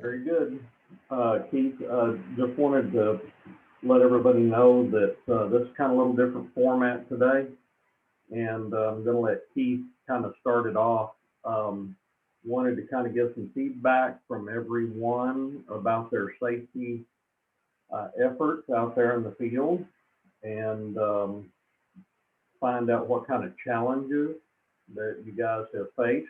Very good. Keith, just wanted to let everybody know that this is kind of a little different format today. And I'm going to let Keith kind of start it off. Wanted to kind of get some feedback from everyone about their safety efforts out there in the field and find out what kind of challenges that you guys have faced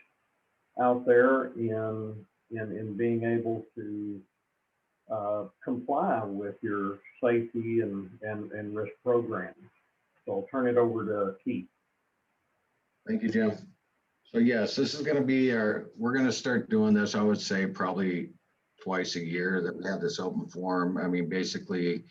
out there in being able to comply with your safety and risk programs. So I'll turn it over to Keith. Thank you, Jim. So yes, this is going to be we're going to start doing this, I would say probably twice a year that we have this open forum. I mean, basically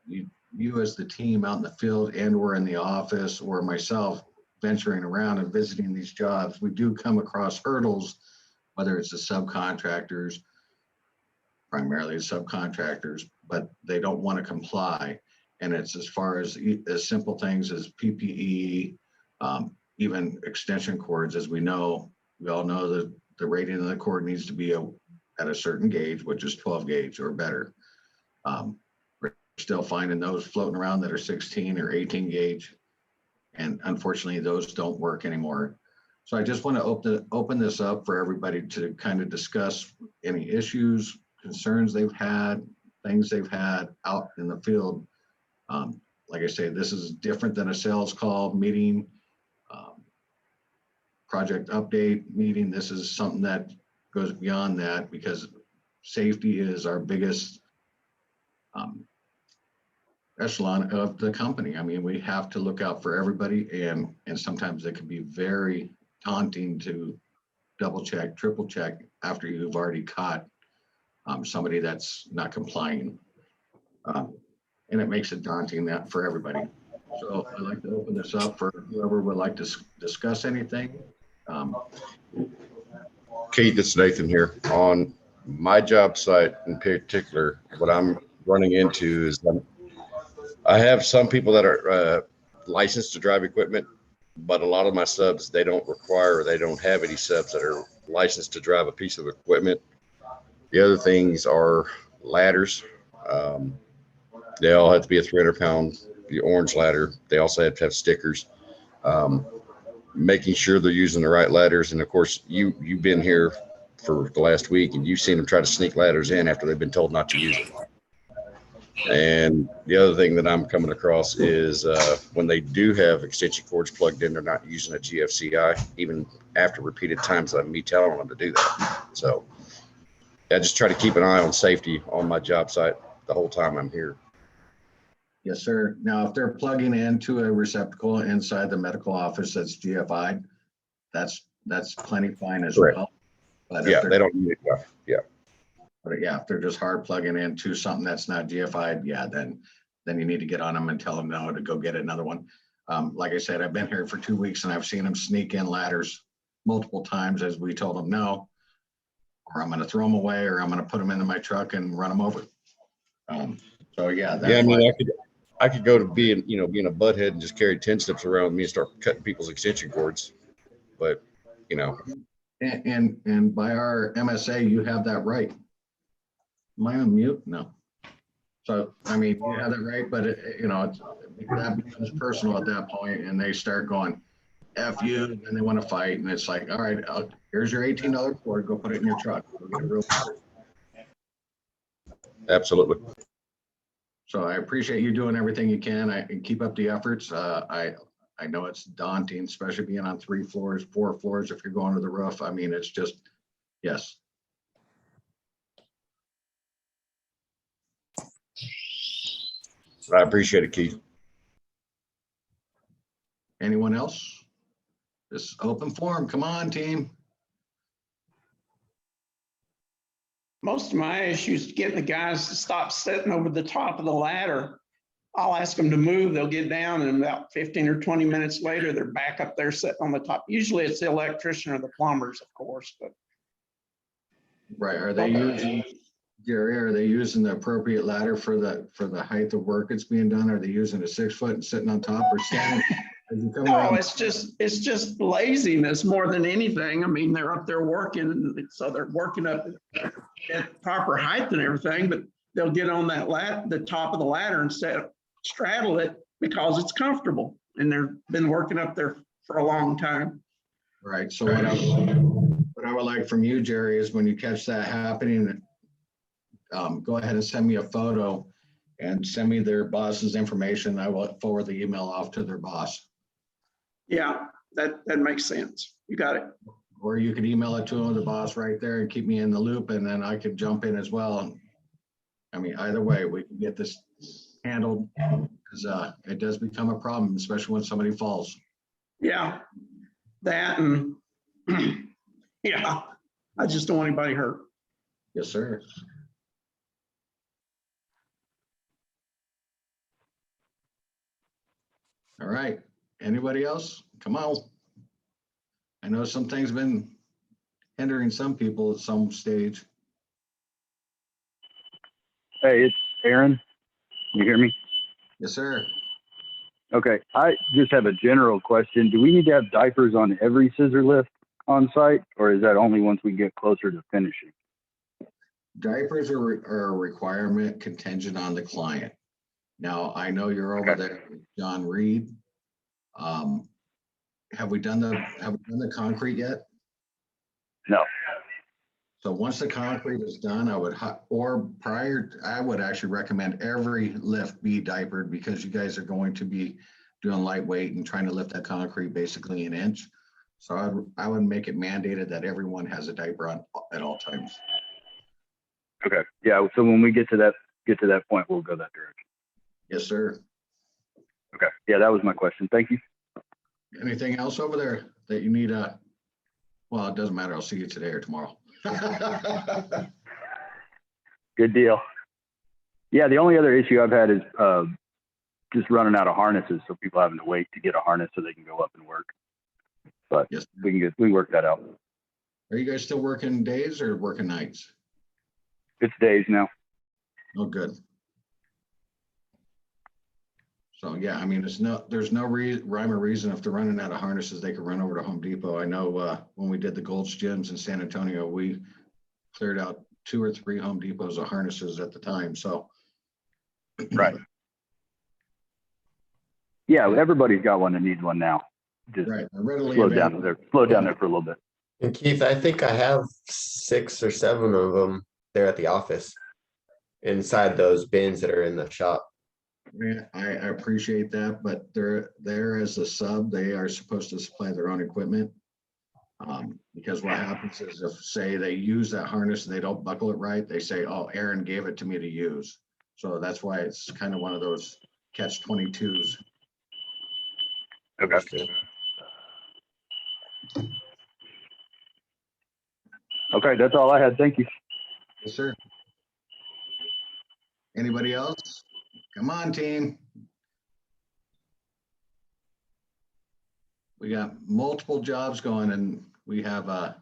you as the team out in the field and or in the office or myself venturing around and visiting these jobs, we do come across hurdles, whether it's the subcontractors, primarily the subcontractors, but they don't want to comply. And it's as far as simple things as PPE, even extension cords. As we all know that the rating of the cord needs to be at a certain gauge, which is 12 gauge or better. We're still finding those floating around that are 16 or 18 gauge. And unfortunately, those don't work anymore. So I just want to open this up for everybody to kind of discuss any issues, concerns they've had, things they've had out in the field. Like I say, this is different than a sales call meeting, project update meeting. This is something that goes beyond that because safety is our biggest echelon of the company. I mean, we have to look out for everybody, and sometimes it can be very daunting to double check, triple check after you've already caught somebody that's not complying. And it makes it daunting that for everybody. So I'd like to open this up for whoever would like to discuss anything. Keith, it's Nathan here. On my job site in particular, what I'm running into is that I have some people that are licensed to drive equipment, but a lot of my subs, they don't have any subs that are licensed to drive a piece of equipment. The other things are ladders. They all have to be a 300-pound, the orange ladder. They also have to have stickers. Making sure they're using the right ladders. And of course, you've been here for the last week and you've seen them try to sneak ladders in after they've been told not to use them. And the other thing that I'm coming across is when they do have extension cords plugged in, they're not using a GFCI, even after repeated times of me telling them to do that. So I just try to keep an eye on safety on my job site the whole time I'm here. Yes, sir. Now, if they're plugging into a receptacle inside the medical office that's GFI'd, that's plenty fine as Correct. well. But Yeah, they don't need it. Yeah. But yeah, if they're just hard plugging into something that's not GFI'd, yeah, then you need to get on them and tell them no to go get another one. Like I said, I've been here for 2 weeks and I've seen them sneak in ladders multiple times as we told them no, or I'm going to throw them away, or I'm going to put them into my truck and run them over. So yeah, that's I mean, I could go to being a butthead and just carry 10 steps around me and start cutting people's extension cords. But, And by our MSA, you have that right. Am I on mute? No. So, I mean, you have that right, but that becomes personal at that point and they start going, F you, and they want to fight. And it's like, all right, here's your $18 cord, go put it in your truck. Go get it real quick. Absolutely. So I appreciate you doing everything you can. I keep up the efforts. I know it's daunting, especially being on 3 floors, 4 floors. If you're going to the roof, I mean, it's just, yes. I appreciate it, Keith. Anyone else? This open forum. Come on, team. Most of my issues getting the guys to stop sitting over the top of the ladder. I'll ask them to move, they'll get down, and about 15 or 20 minutes later, they're back up there sitting on the top. Usually it's the electrician or the plumbers, of course, but. Right, are they using, Gary, are they using the appropriate ladder for the height of work that's being done? Are they using a 6 foot and sitting on top or standing? As you come No, around, it's just laziness more than anything. I mean, they're up there working, so they're working up at proper height and everything, but they'll get on that the top of the ladder instead of straddle it because it's comfortable. And they've been working up there for a long time. right, so what I would like from you, Jerry, is when you catch that happening, go ahead and send me a photo and send me their boss's information. I will forward the email off to their boss. Yeah, that makes sense. You got it. Or you could email it to the boss right there and keep me in the loop, and then I could jump in as well. I mean, either way, we can get this handled, because it does become a problem, especially when somebody falls. Yeah, that and yeah, I just don't want anybody hurt. Yes, sir. All right, anybody else? Come on. I know some things have been hindering some people at some stage. Hey, it's Aaron. You hear me? Yes, sir. Okay. I just have a general question. Do we need to have diapers on every scissor lift on site, or is that only once we get closer to finishing? Diapers are a requirement contingent on the client. Now, I know you're over Okay. there, with John Reed. Have we done the concrete yet? No. So once the concrete is done, I would actually recommend every lift be diapered, because you guys are going to be doing lightweight and trying to lift that concrete basically an inch. So I would make it mandated that everyone has a diaper on at all times. Okay. Yeah. So when we get to that point, we'll go that direction. Yes, sir. Okay. Yeah, that was my question. Thank you. Anything else over there that you need? Well, it doesn't matter. I'll see you today or tomorrow. Good deal. Yeah. The only other issue I've had is just running out of harnesses, so people having to wait to get a harness so they can go up and work. But Yes. we can work that out. Are you guys still working days or working nights? It's days now. Oh, good. So yeah, I mean, there's no rhyme or reason. If they're running out of harnesses, they could run over to Home Depot. I know when we did the Gold's Gyms in San Antonio, we cleared out 2 or 3 Home Depots of harnesses at the time. So Right. Yeah, everybody's got one that needs one now. Just right, readily slow available. down there for a little bit. And Keith, I think I have 6 or 7 of them there at the office inside those bins that are in the shop. Yeah, I appreciate that, but they're there as a sub. They are supposed to supply their own equipment. Because what happens is, if say they use that harness and they don't buckle it right, they say, "Oh, Aaron gave it to me to use." So that's why it's kind of one of those catch-22s. Okay. Understood. Okay, that's all I had. Thank you. Yes, sir. Anybody else? Come on, team. We got multiple jobs going, and we have at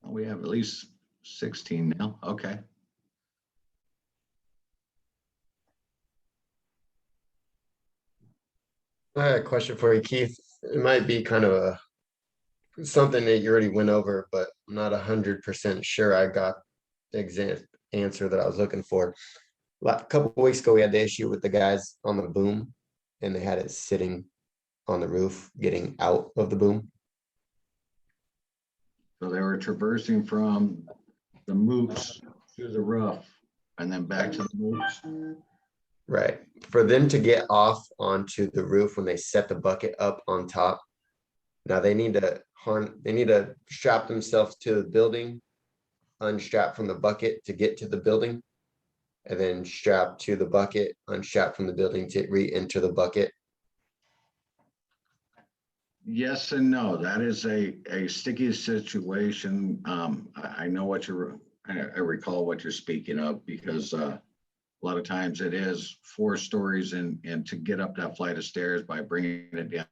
least 16 now. Okay. I had a question for you, Keith. It might be kind of something that you already went over, but I'm not 100% sure I got the exact answer that I was looking for. A couple of weeks ago, we had the issue with the guys on the boom, and they had it sitting on the roof, getting out of the boom. So they were traversing from the moops to the roof and then back to the moops. Right. For them to get off onto the roof when they set the bucket up on top. Now they need to strap themselves to the building, unstrap from the bucket to get to the building, and then strap to the bucket, unstrap from the building to re-enter the bucket. Yes and no. That is a sticky situation. I know I recall what you're speaking of, because a lot of times it is 4 stories and to get up that flight of stairs by bringing it down.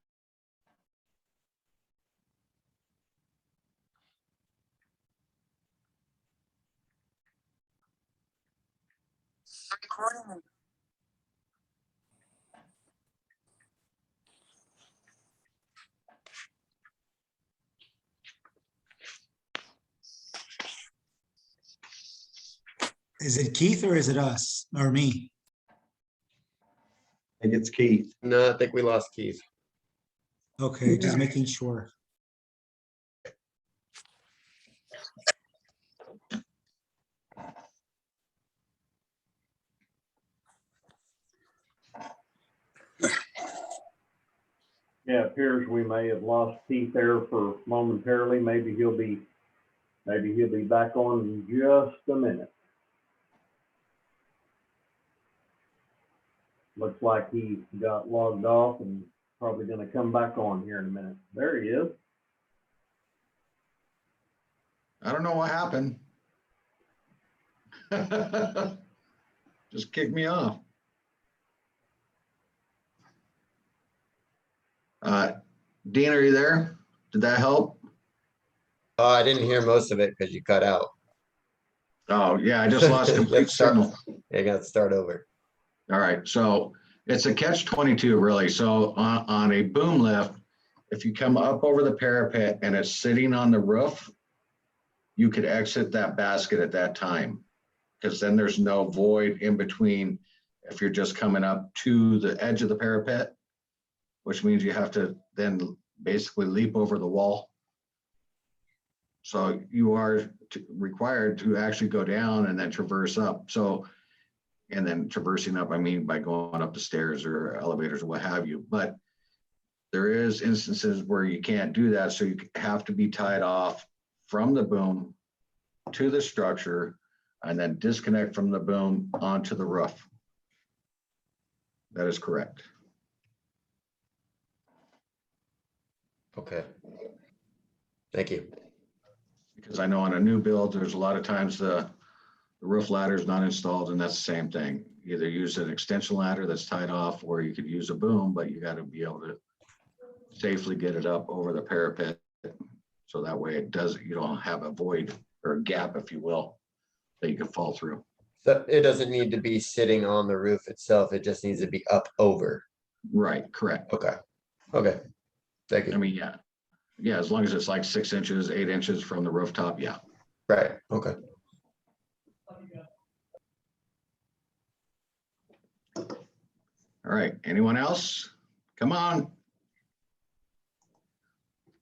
Is it Keith or is it us or me? I think it's Keith. No, I think we lost Keith. Okay, just making sure. Yeah, it appears we may have lost Keith there for momentarily. Maybe he'll be back on in just a minute. Looks like he got logged off and probably gonna come back on here in a minute. There he is. I don't know what happened. Just kicked me off. Dean, are you there? Did that help? I didn't hear most of it because you cut out. Oh, yeah, I just lost complete Let's start. signal. I got to start over. All right, so it's a catch-22 really. So on a boom lift, if you come up over the parapet and it's sitting on the roof, you could exit that basket at that time, because then there's no void in between if you're just coming up to the edge of the parapet, which means you have to then basically leap over the wall. So you are required to actually go down and then traverse up. So, and then traversing up, I mean, by going up the stairs or elevators or what have you. But there is instances where you can't do that. So you have to be tied off from the boom to the structure and then disconnect from the boom onto the roof. That is correct. Okay. Thank you. Because I know on a new build, there's a lot of times the roof ladder is not installed, and that's the same thing. Either use an extension ladder that's tied off, or you could use a boom, but you got to be able to safely get it up over the parapet. So that way you don't have a void or a gap, if you will, that you can fall through. So it doesn't need to be sitting on the roof itself. It just needs to be up over. Right, correct. Okay. Okay. Thank I you. mean, yeah, as long as it's like 6 inches, 8 inches from the rooftop, yeah. Right. Okay. All right, anyone else? Come on.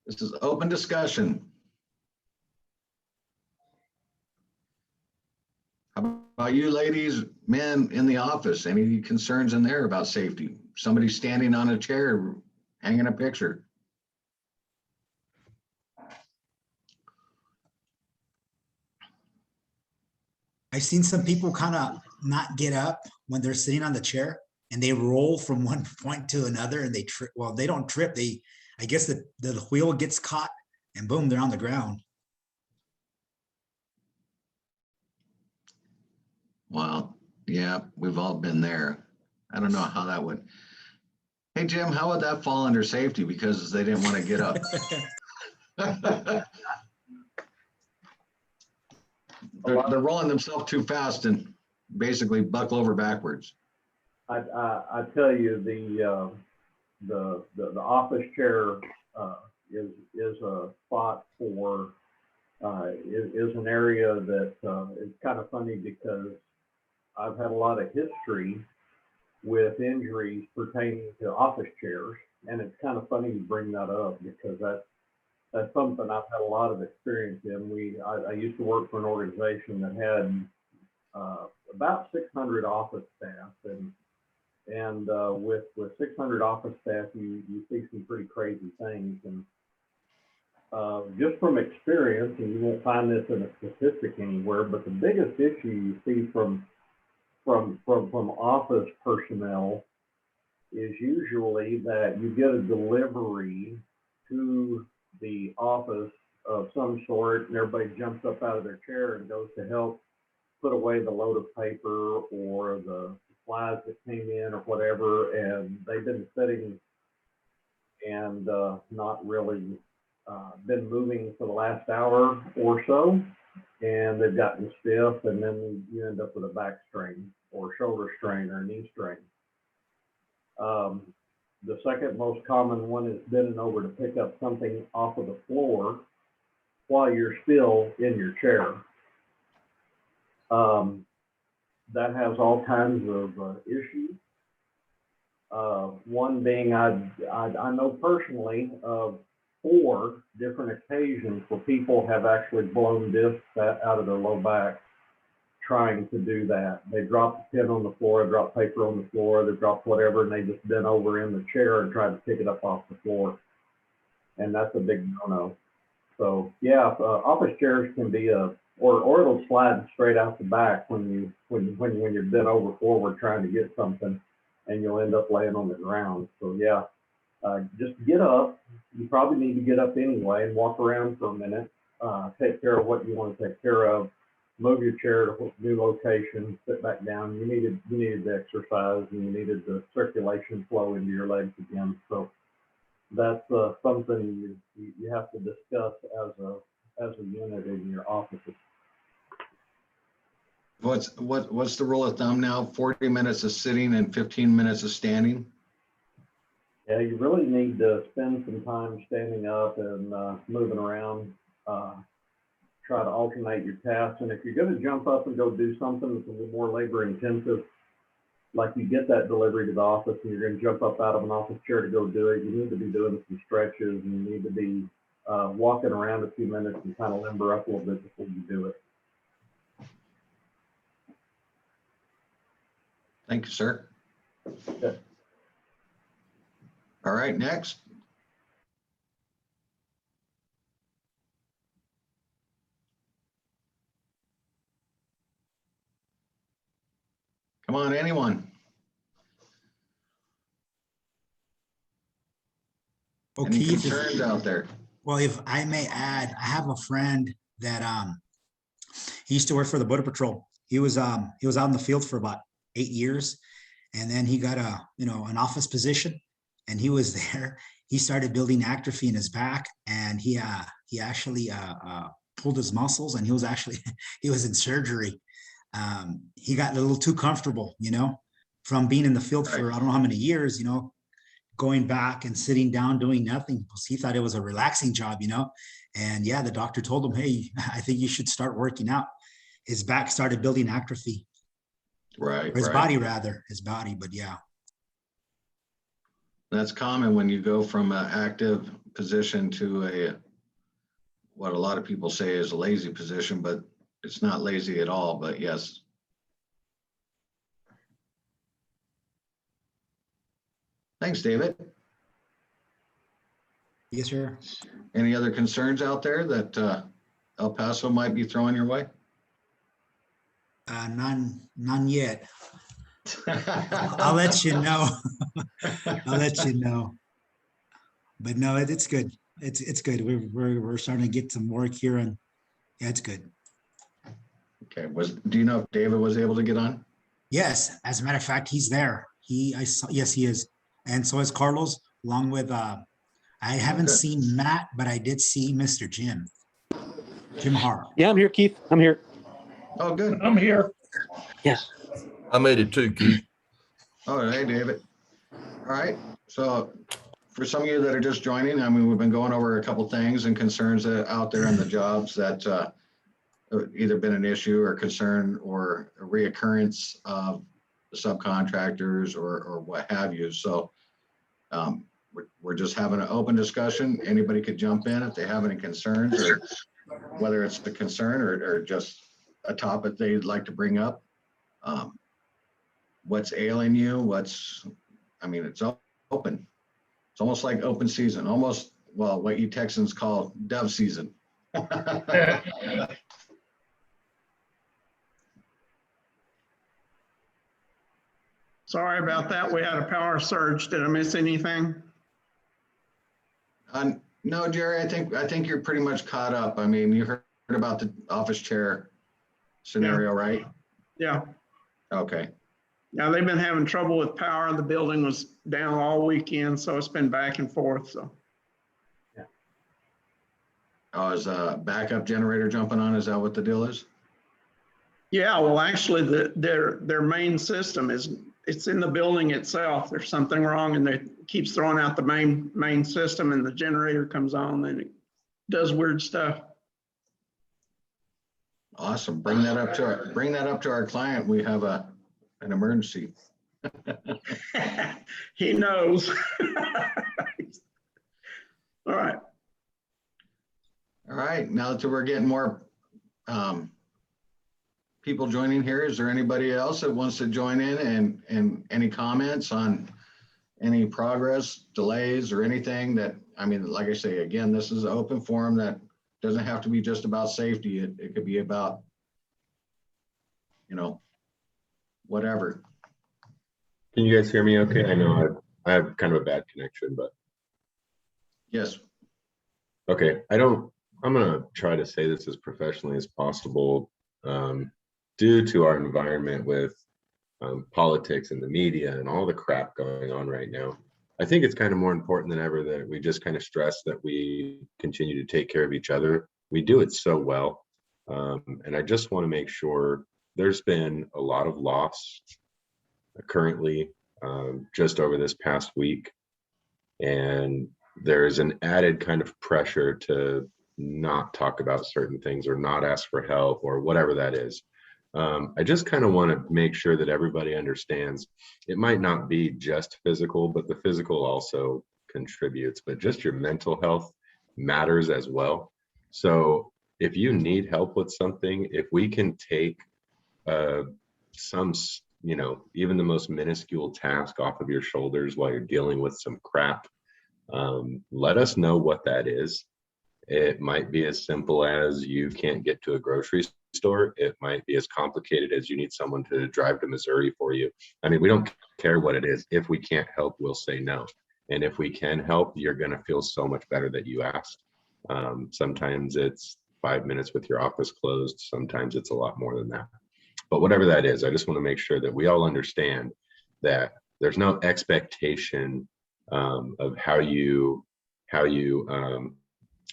This is open discussion. How about you ladies, men in the office? Any concerns in there about safety? Somebody standing on a chair, hanging a picture. I've seen some people kind of not get up when they're sitting on the chair and they roll from one point to another and they trip. Well, they don't trip. I guess the wheel gets caught and boom, they're on the ground. Well, yeah, we've all been there. I don't know how that would. Hey, Jim, how would that fall under safety because they didn't want to get up? They're rolling themselves too fast and basically buckle over backwards. I tell you, the office chair is a spot for is an area that is kind of funny because I've had a lot of history with injuries pertaining to office chairs, and it's kind of funny you bring that up because that's something I've had a lot of experience in. I used to work for an organization that had about 600 office staff, and with 600 office staff, you see some pretty crazy things. And just from experience, and you won't find this in a statistic anywhere, but the biggest issue you see from office personnel is usually that you get a delivery to the office of some sort, and everybody jumps up out of their chair and goes to help put away the load of paper or the supplies that came in or whatever, and they've been sitting and not really been moving for the last hour or so, and they've gotten stiff, and then you end up with a back strain or shoulder strain or knee strain. The second most common one is bending over to pick up something off of the floor while you're still in your chair. that has all kinds of issues. One being, I know personally of 4 different occasions where people have actually blown discs out of their low back trying to do that. They dropped a pen on the floor, dropped paper on the floor, they dropped whatever, and they just bent over in the chair and tried to pick it up off the floor. And that's a big no-no. So yeah, office chairs can be or it'll slide straight out the back when you're bent over forward trying to get something, and you'll end up laying on the ground. So yeah, just get up. You probably need to get up anyway and walk around for a minute. Take care of what you want to take care of. Move your chair to a new location. Sit back down. You needed to exercise, and you needed the circulation flow into your legs again. So that's something you have to discuss as a unit in your offices. What's the rule of thumb now? 40 minutes of sitting and 15 minutes of standing? Yeah, you really need to spend some time standing up and moving around. Try to alternate your tasks. And if you're going to jump up and go do something that's a little more labor intensive, like you get that delivery to the office and you're going to jump up out of an office chair to go do it, you need to be doing some stretches, and you need to be walking around a few minutes and kind of limber up a little bit before you do it. Thank you, sir. Okay. All right, next. Come on, anyone. Oh, Any Keith, concerns out there? well, if I may add, I have a friend that he used to work for the Border Patrol. He was out in the field for about 8 years, and then he got an office position, and he was there. He started building atrophy in his back, and he actually pulled his muscles, and he was in surgery. He got a little too comfortable, from being in the field for I don't know how many years, going back and sitting down doing nothing because he thought it was a relaxing job, and yeah, the doctor told him, hey, I think you should start working out. His back started building atrophy. Right. Or his body rather, his body, but yeah. That's common when you go from an active position to what a lot of people say is a lazy position, but it's not lazy at all, but yes. Thanks, David. Yes, sir. Any other concerns out there that El Paso might be throwing your way? None yet. I'll let you know. I'll let you know. But no, it's good. It's good. We're starting to get some work here, and yeah, it's good. Okay. Do you know if David was able to get on? Yes, as a matter of fact, he's there. Yes, he is, and so is Carlos. Along with I haven't seen Matt, but I did see Mr. Jim Hart. Yeah, I'm here, Keith. I'm here. Oh, good. I'm here. Yes. I made it too, Keith. All right, David. All right. So for some of you that are just joining, I mean, we've been going over a couple things and concerns that out there in the jobs that either been an issue or concern or a reoccurrence of the subcontractors or what have you. So we're just having an open discussion. Anybody could jump in if they have any concerns, or whether it's a concern or just a topic they'd like to bring up. What's ailing you? It's open. It's almost like open season, almost, well, what you Texans call dove season. Sorry about that. We had a power surge. Did I miss anything? No, Jerry, I think you're pretty much caught up. I mean, you heard about the office chair scenario, right? Yeah. Okay. Yeah, they've been having trouble with power. The building was down all weekend, so it's been back and forth. So. Yeah. Oh, is a backup generator jumping on? Is that what the deal is? Yeah, well, actually, their main system it's in the building itself. There's something wrong, and it keeps throwing out the main system, and the generator comes on, and it does weird stuff. Awesome. Bring that up to our client. We have an emergency. He knows. All right. All right, now that we're getting more people joining here, is there anybody else that wants to join in and any comments on any progress, delays, or anything that, I mean, like I say, again, this is an open forum that doesn't have to be just about safety. It could be about, you know, whatever. Can you guys hear me okay? I know I have kind of a bad connection, but Yes. okay. I'm going to try to say this as professionally as possible. Due to our environment with politics and the media and all the crap going on right now, I think it's kind of more important than ever that we just kind of stress that we continue to take care of each other. We do it so well. And I just want to make sure there's been a lot of loss currently just over this past week. And there's an added kind of pressure to not talk about certain things or not ask for help or whatever that is. I just kind of want to make sure that everybody understands it might not be just physical, but the physical also contributes, but just your mental health matters as well. So if you need help with something, if we can take some, you know, even the most minuscule task off of your shoulders while you're dealing with some crap, let us know what that is. It might be as simple as you can't get to a grocery store. It might be as complicated as you need someone to drive to Missouri for you. I mean, we don't care what it is. If we can't help, we'll say no. And if we can help, you're going to feel so much better that you asked. Sometimes it's 5 minutes with your office closed. Sometimes it's a lot more than that. But whatever that is, I just want to make sure that we all understand that there's no expectation of how you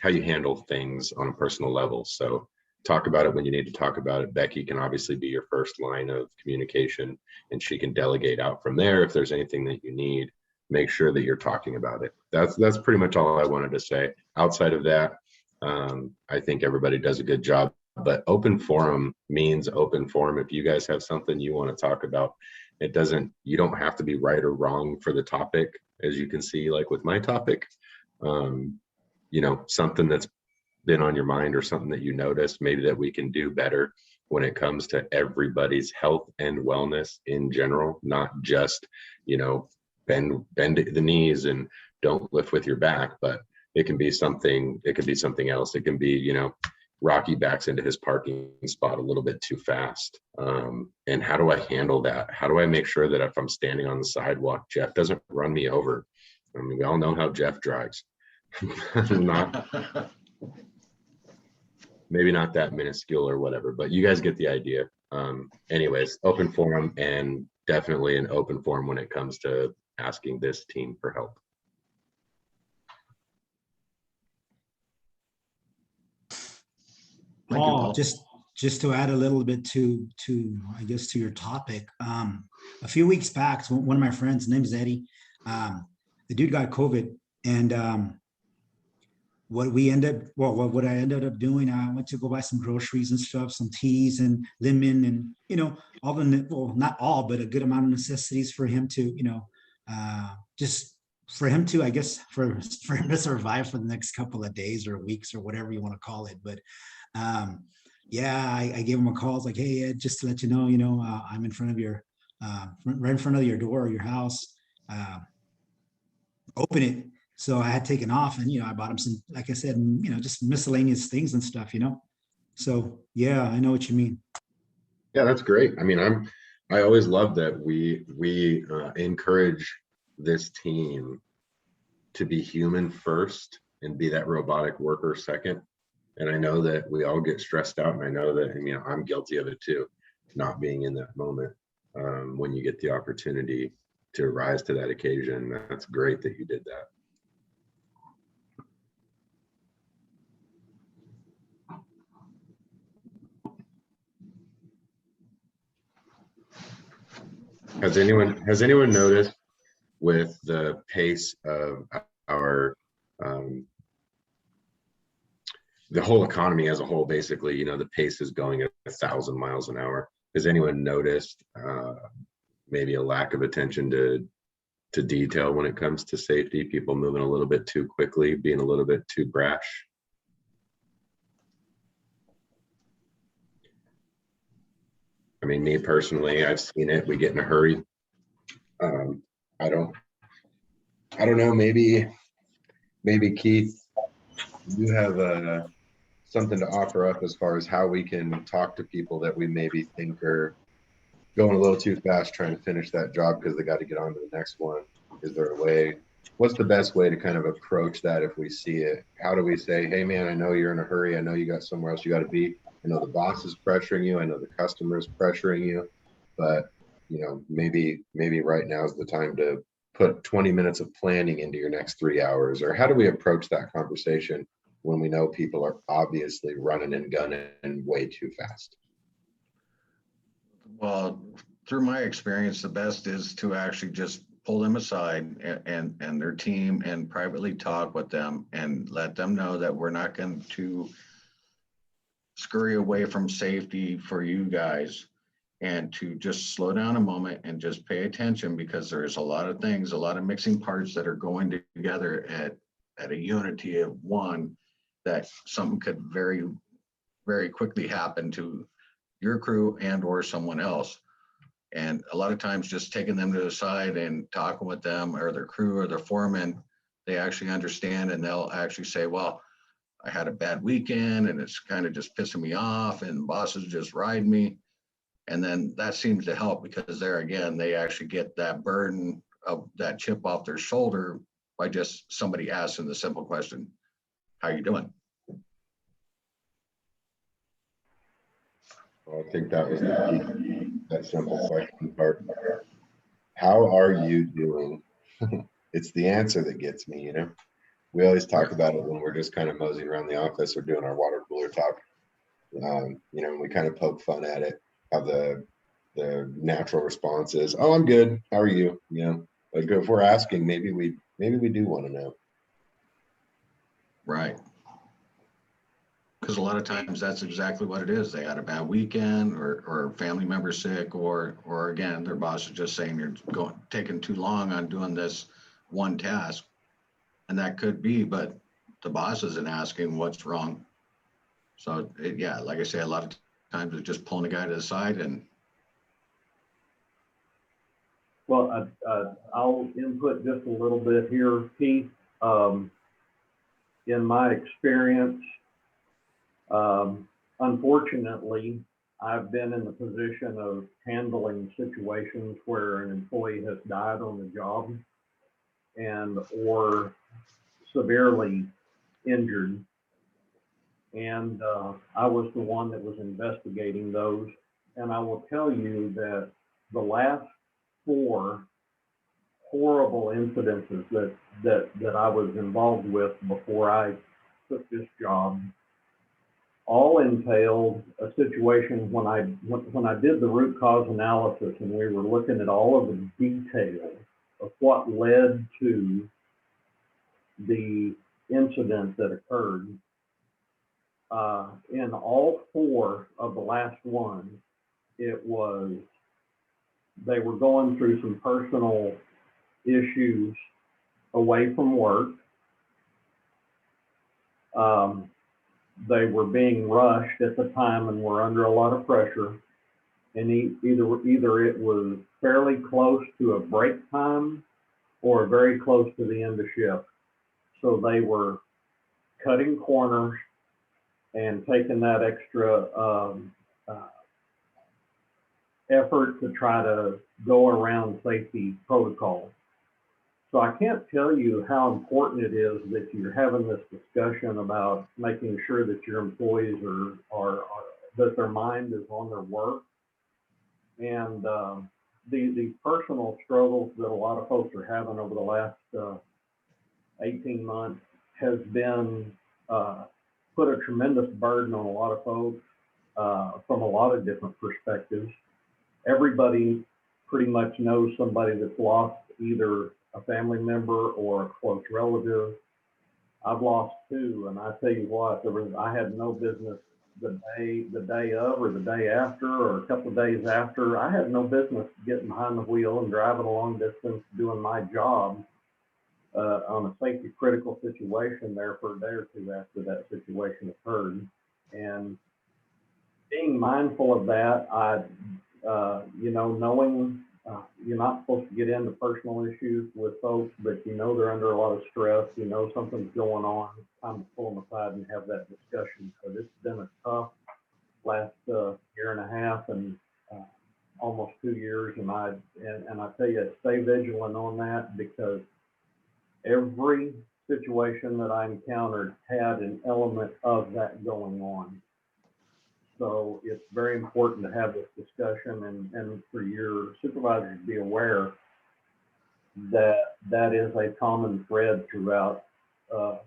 handle things on a personal level. So talk about it when you need to talk about it. Becky can obviously be your first line of communication, and she can delegate out from there. If there's anything that you need, make sure that you're talking about it. That's pretty much all I wanted to say. Outside of that, I think everybody does a good job, but open forum means open forum. If you guys have something you want to talk about, you don't have to be right or wrong for the topic. As you can see, like with my topic, you know, something that's been on your mind or something that you noticed maybe that we can do better when it comes to everybody's health and wellness in general, not just, you know, bend the knees and don't lift with your back, but it can be something else. It can be, you know, Rocky backs into his parking spot a little bit too fast. And how do I handle that? How do I make sure that if I'm standing on the sidewalk, Jeff doesn't run me over? I mean, we all know how Jeff drives. Maybe not that minuscule or whatever, but you guys get the idea. Anyways, open forum, and definitely an open forum when it comes to asking this team for help. Paul, just to add a little bit to I guess to your topic. A few weeks back, one of my friends, his name is Eddie. The dude got COVID, and what I ended up doing, I went to go buy some groceries and stuff, some teas and lemon, and you know, all the, well, not all, but a good amount of necessities for him to, you know, just for him to, I guess, for him to survive for the next couple of days or weeks or whatever you want to call it. But yeah, I gave him a call. I was like, hey, Ed, just to let you know, I'm in front of your, right in front of your door, your house. Open it. So I had taken off, and, you know, I bought him some, like I said, you know, just miscellaneous things and stuff, you know? So yeah, I know what you mean. Yeah, that's great. I mean, I always love that we encourage this team to be human first and be that robotic worker second. And I know that we all get stressed out, and I know that, I mean, I'm guilty of it too, not being in that moment. When you get the opportunity to rise to that occasion, that's great that you did that. Has anyone noticed with the pace of our the whole economy as a whole, basically, the pace is going at 1,000 miles an hour. Has anyone noticed maybe a lack of attention to detail when it comes to safety? People moving a little bit too quickly, being a little bit too brash. I mean, me personally, I've seen it. We get in a hurry. I don't know. Maybe Keith, you have something to offer up as far as how we can talk to people that we maybe think are going a little too fast trying to finish that job because they got to get on to the next one. Is there a way? What's the best way to kind of approach that if we see it? How do we say, hey man, I know you're in a hurry. I know you got somewhere else you got to be. I know the boss is pressuring you. I know the customer is pressuring you, but maybe right now is the time to put 20 minutes of planning into your next 3 hours. Or how do we approach that conversation when we know people are obviously running and gunning way too fast? Well, through my experience, the best is to actually just pull them aside and their team and privately talk with them and let them know that we're not going to scurry away from safety for you guys, and to just slow down a moment and just pay attention, because there's a lot of things, a lot of mixing parts that are going together at a unity of one, that something could very, very quickly happen to your crew and or someone else. And a lot of times just taking them to the side and talking with them or their crew or their foreman, they actually understand, and they'll actually say, well, I had a bad weekend and it's kind of just pissing me off and bosses just ride me. And then that seems to help, because there again, they actually get that burden of that chip off their shoulder by just somebody asking the simple question, how you doing? Well, I think that was the key, that simple question part. How are you doing? It's the answer that gets me, We always talk about it when we're just kind of moseying around the office or doing our water cooler talk. We kind of poke fun at it, how the natural response is, oh, I'm good. How are you? Like if we're asking, maybe we do want to know. Right. Because a lot of times that's exactly what it is. They had a bad weekend, or family member sick, or again, their boss is just saying you're taking too long on doing this one task. And that could be, but the boss isn't asking what's wrong. So yeah, like I say, a lot of times it's just pulling a guy to the side and. Well, I'll input just a little bit here, Keith. In my experience, unfortunately, I've been in the position of handling situations where an employee has died on the job or severely injured. And I was the one that was investigating those. And I will tell you that the last 4 horrible incidences that I was involved with before I took this job all entailed a situation when I did the root cause analysis and we were looking at all of the details of what led to the incident that occurred. In all 4 of the last ones, they were going through some personal issues away from work. They were being rushed at the time and were under a lot of pressure. And either it was fairly close to a break time or very close to the end of shift. So they were cutting corners and taking that extra effort to try to go around safety protocols. So I can't tell you how important it is that you're having this discussion about making sure that your employees are that their mind is on their work. And the personal struggles that a lot of folks are having over the last 18 months has been put a tremendous burden on a lot of folks from a lot of different perspectives. Everybody pretty much knows somebody that's lost either a family member or a close relative. I've lost two, and I tell you what, I had no business the day of or the day after or a couple of days after. I had no business getting behind the wheel and driving a long distance doing my job on a safety critical situation there for a day or two after that situation occurred. And being mindful of that, knowing you're not supposed to get into personal issues with folks, but they're under a lot of stress, something's going on, it's time to pull them aside and have that discussion. So it's been a tough last year and a half and almost 2 years. And I tell you, stay vigilant on that, because every situation that I encountered had an element of that going on. So it's very important to have this discussion and for your supervisors to be aware that that is a common thread throughout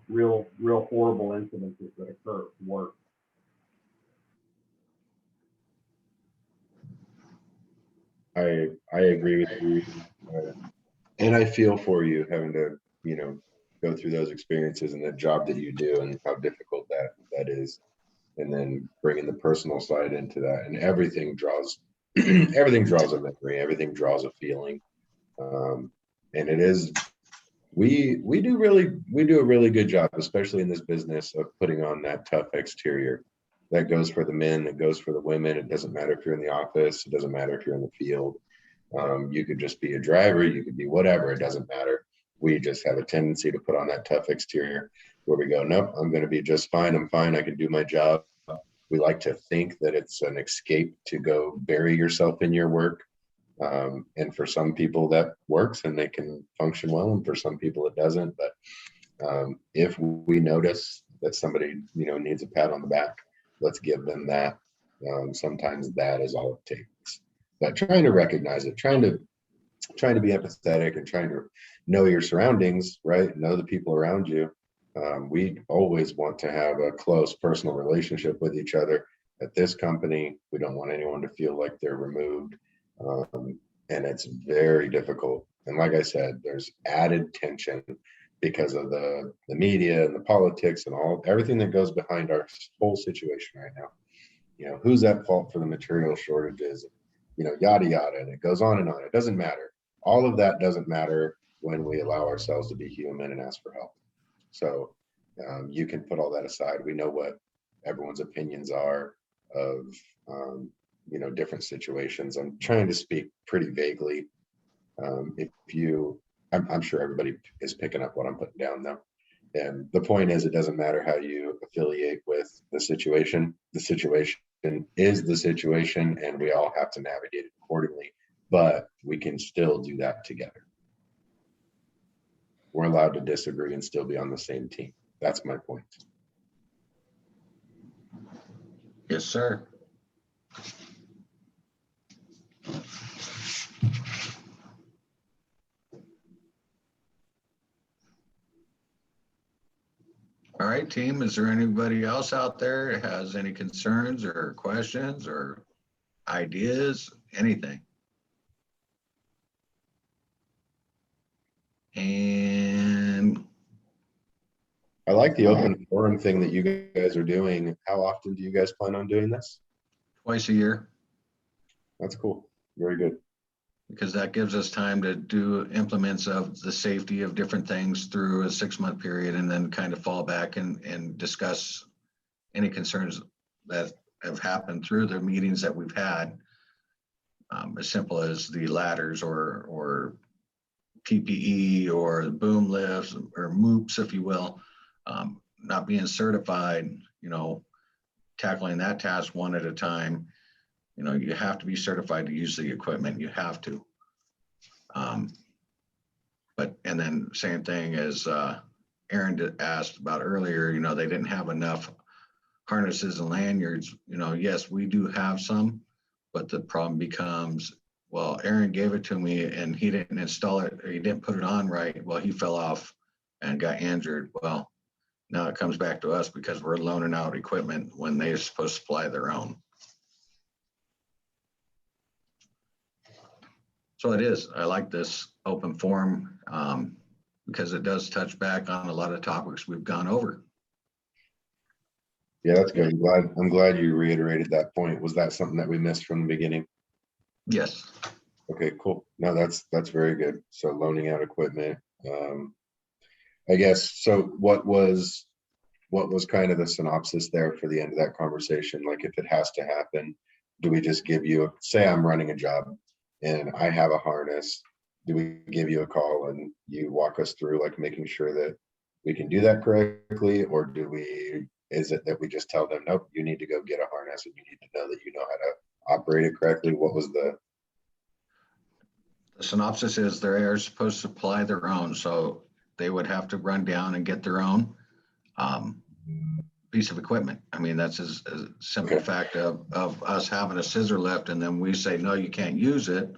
real horrible incidences that occur at work. I agree with you. And I feel for you having to, go through those experiences and the job that you do and how difficult that is. And then bringing the personal side into that, and everything draws everything draws a memory, everything draws a feeling. And it is, we do a really good job, especially in this business, of putting on that tough exterior. That goes for the men, it goes for the women. It doesn't matter if you're in the office, it doesn't matter if you're in the field. You could just be a driver, you could be whatever, it doesn't matter. We just have a tendency to put on that tough exterior where we go, nope, I'm going to be just fine. I'm fine. I can do my job. We like to think that it's an escape to go bury yourself in your work. And for some people that works and they can function well. And for some people it doesn't. But if we notice that somebody, needs a pat on the back, let's give them that. Sometimes that is all it takes. But trying to recognize it, trying to be empathetic and trying to know your surroundings, right? Know the people around you. We always want to have a close personal relationship with each other. At this company, we don't want anyone to feel like they're removed. And it's very difficult. And like I said, there's added tension because of the media and the politics and everything that goes behind our whole situation right now. Who's at fault for the material shortages, yada, yada. And it goes on and on. It doesn't matter. All of that doesn't matter when we allow ourselves to be human and ask for help. So you can put all that aside. We know what everyone's opinions are of, different situations. I'm trying to speak pretty vaguely. I'm sure everybody is picking up what I'm putting down though. And the point is, it doesn't matter how you affiliate with the situation. The situation is the situation, and we all have to navigate it accordingly. But we can still do that together. We're allowed to disagree and still be on the same team. That's my point. Yes, sir. All right, team, is there anybody else out there that has any concerns or questions or ideas, anything? And I like the open forum thing that you guys are doing. How often do you guys plan on doing this? twice a year, That's cool. Very good. because that gives us time to do implements of the safety of different things through a 6-month period, and then kind of fall back and discuss any concerns that have happened through the meetings that we've had. As simple as the ladders or PPE or the boom lifts or MOOPs, if you will, not being certified, tackling that task one at a time. You have to be certified to use the equipment. You have to. And then same thing as Aaron asked about earlier, they didn't have enough harnesses and lanyards. Yes, we do have some, but the problem becomes, well, Aaron gave it to me and he didn't install it, or he didn't put it on right. Well, he fell off and got injured. Well, now it comes back to us because we're loaning out equipment when they're supposed to supply their own. So it is. I like this open forum. because it does touch back on a lot of topics we've gone over. Yeah, that's good. I'm glad you reiterated that point. Was that something that we missed from the beginning? Yes. Okay, cool. No, that's very good. So loaning out equipment. I guess, so what was kind of the synopsis there for the end of that conversation? Like, if it has to happen, do we just give you, say I'm running a job and I have a harness, do we give you a call and you walk us through like making sure that we can do that correctly? Or is it that we just tell them, nope, you need to go get a harness and you need to know that you know how to operate it correctly? What was the synopsis is they're supposed to supply their own, so they would have to run down and get their own piece of equipment. I mean, that's a simple Okay. fact of us having a scissor lift, and then we say, no, you can't use it,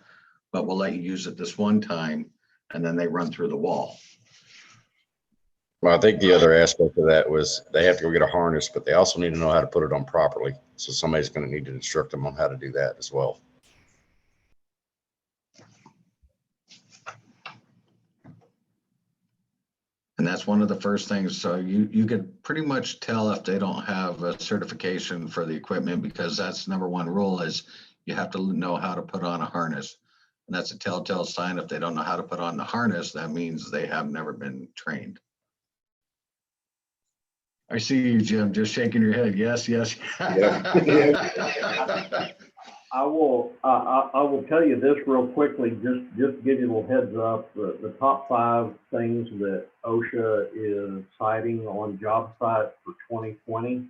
but we'll let you use it this one time, and then they run through the wall. Well, I think the other aspect of that was they have to go get a harness, but they also need to know how to put it on properly. So somebody's going to need to instruct them on how to do that as well. And that's one of the first things. So you could pretty much tell if they don't have a certification for the equipment, because that's number one rule is you have to know how to put on a harness. And that's a telltale sign. If they don't know how to put on the harness, that means they have never been trained. I see you, Jim, just shaking your head. Yes, yes. I will tell you this real quickly, just to give you a little heads up. The top 5 things that OSHA is citing on job sites for 2020,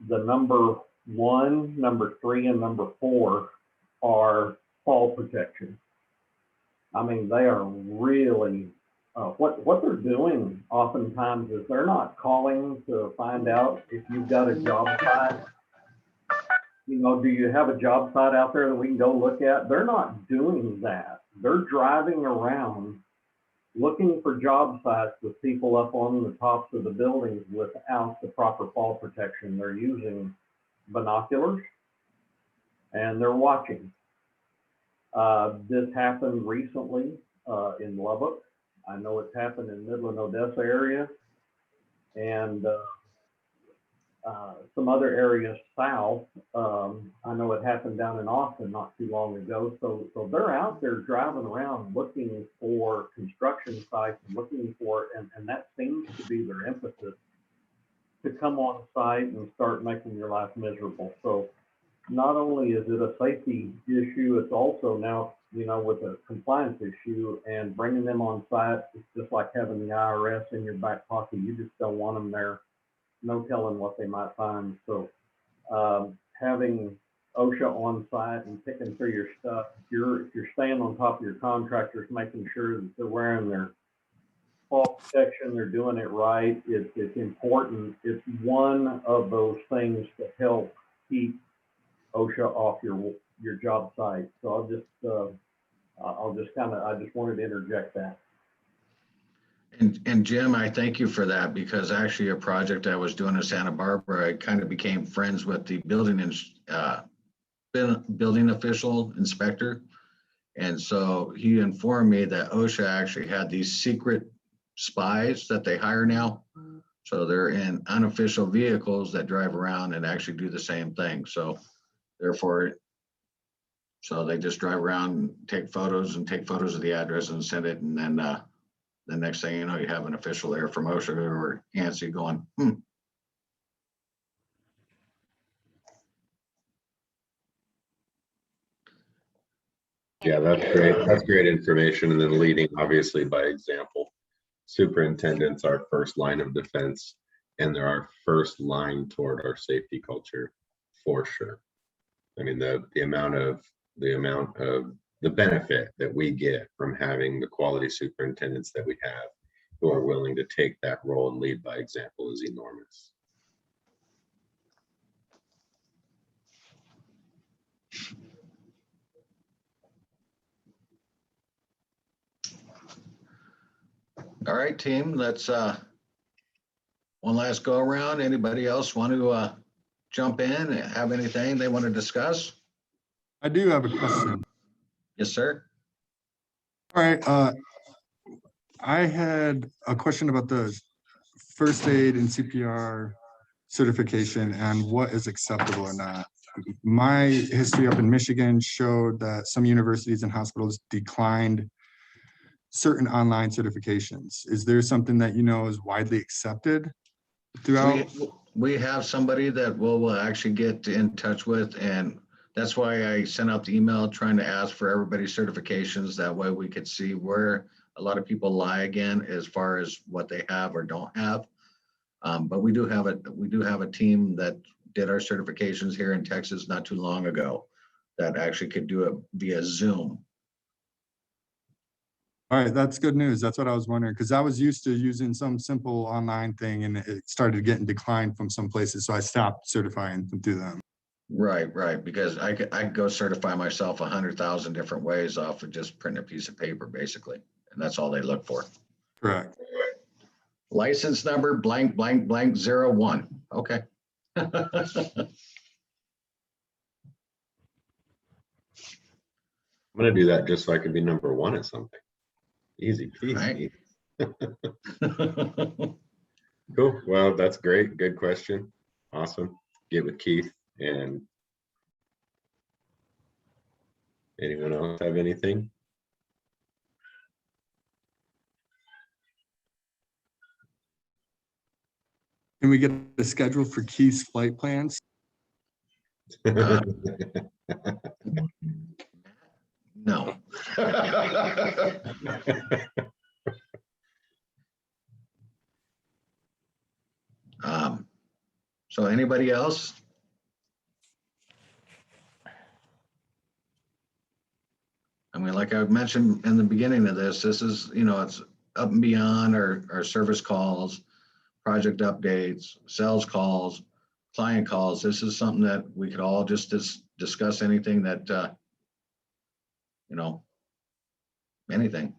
the number 1, number 3, and number 4 are fall protection. I mean, they are really, what they're doing oftentimes is they're not calling to find out if you've got a job site. You know, do you have a job site out there that we can go look at? They're not doing that. They're driving around looking for job sites with people up on the tops of the buildings without the proper fall protection. They're using binoculars and they're watching. This happened recently in Lubbock. I know it's happened in Midland, Odessa area, and some other areas south. I know it happened down in Austin not too long ago. So they're out there driving around looking for construction sites and looking for, and that seems to be their emphasis, to come on site and start making your life miserable. So not only is it a safety issue, it's also now, you know, with a compliance issue, and bringing them on site, it's just like having the IRS in your back pocket. You just don't want them there. No telling what they might find. So having OSHA on site and picking through your stuff, if you're staying on top of your contractors, making sure that they're wearing their fall protection, they're doing it right, it's important. It's one of those things to help keep OSHA off your job site. So I just wanted to interject that. And Jim, I thank you for that, because actually a project I was doing in Santa Barbara, I kind of became friends with the building official inspector. And so he informed me that OSHA actually had these secret spies that they hire now. So they're in unofficial vehicles that drive around and actually do the same thing. So therefore, so they just drive around and take photos of the address and send it. And then the next thing you know, you have an official there from OSHA or ANSI going, Yeah, that's great. That's great information. And then leading obviously by example. Superintendents are first line of defense, and they're our first line toward our safety culture for sure. I mean, the amount of the benefit that we get from having the quality superintendents that we have who are willing to take that role and lead by example is enormous. all right, team, let's one last go around. Anybody else want to jump in and have anything they want to discuss? I do have a question. Yes, sir. All right. I had a question about the first aid and CPR certification and what is acceptable or not. My history up in Michigan showed that some universities and hospitals declined certain online certifications. Is there something that you know is widely accepted throughout? We have somebody that we'll actually get in touch with, and that's why I sent out the email trying to ask for everybody's certifications. That way we could see where a lot of people lie again as far as what they have or don't have. But we do have a team that did our certifications here in Texas not too long ago that actually could do it via Zoom. All right, that's good news. That's what I was wondering, because I was used to using some simple online thing and it started getting declined from some places. So I stopped certifying through them. Right, because I could go certify myself 100,000 different ways off of just printing a piece of paper, basically. And that's all they look for. Correct. License number blank, blank, blank, 01. Okay. I'm gonna do that just so I can be number one at something. Easy peasy. Right. Cool. Well, that's great. Good question. Awesome. Get with Keith. And anyone else have anything? Can we get a schedule for Keith's flight plans? No. So anybody else? I mean, like I mentioned in the beginning of this is, it's up and beyond our service calls, project updates, sales calls, client calls. This is something that we could all just discuss anything that, anything.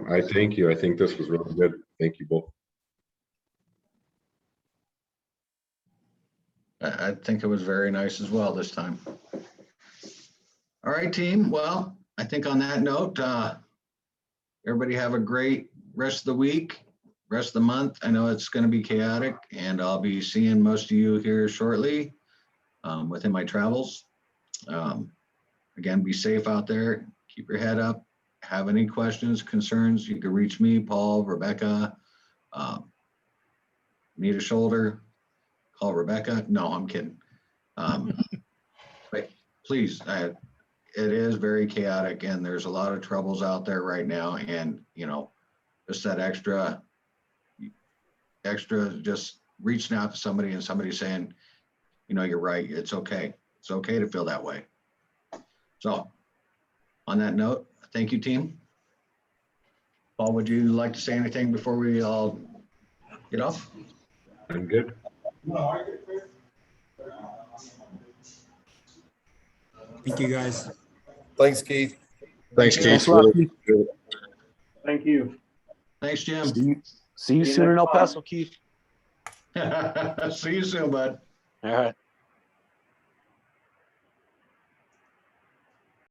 I thank you. I think this was really good. Thank you both. I think it was very nice as well this time. All right, team. Well, I think on that note, everybody have a great rest of the week, rest of the month. I know it's going to be chaotic, and I'll be seeing most of you here shortly within my travels. Again, be safe out there. Keep your head up. Have any questions, concerns, you can reach me, Paul, Rebecca, need a shoulder, call Rebecca. No, I'm kidding. But please, it is very chaotic and there's a lot of troubles out there right now. And, just that extra just reaching out to somebody and somebody saying, you're right. It's okay. It's okay to feel that way. So on that note, thank you, team. Paul, would you like to say anything before we all get off? I'm good. Thank you, guys. Thanks, Keith. Thanks, Keith. Thanks a lot, Keith. Thank you. Thanks, Jim. See you See you soon in next El time. Paso, Keith. See you soon, bud. All right.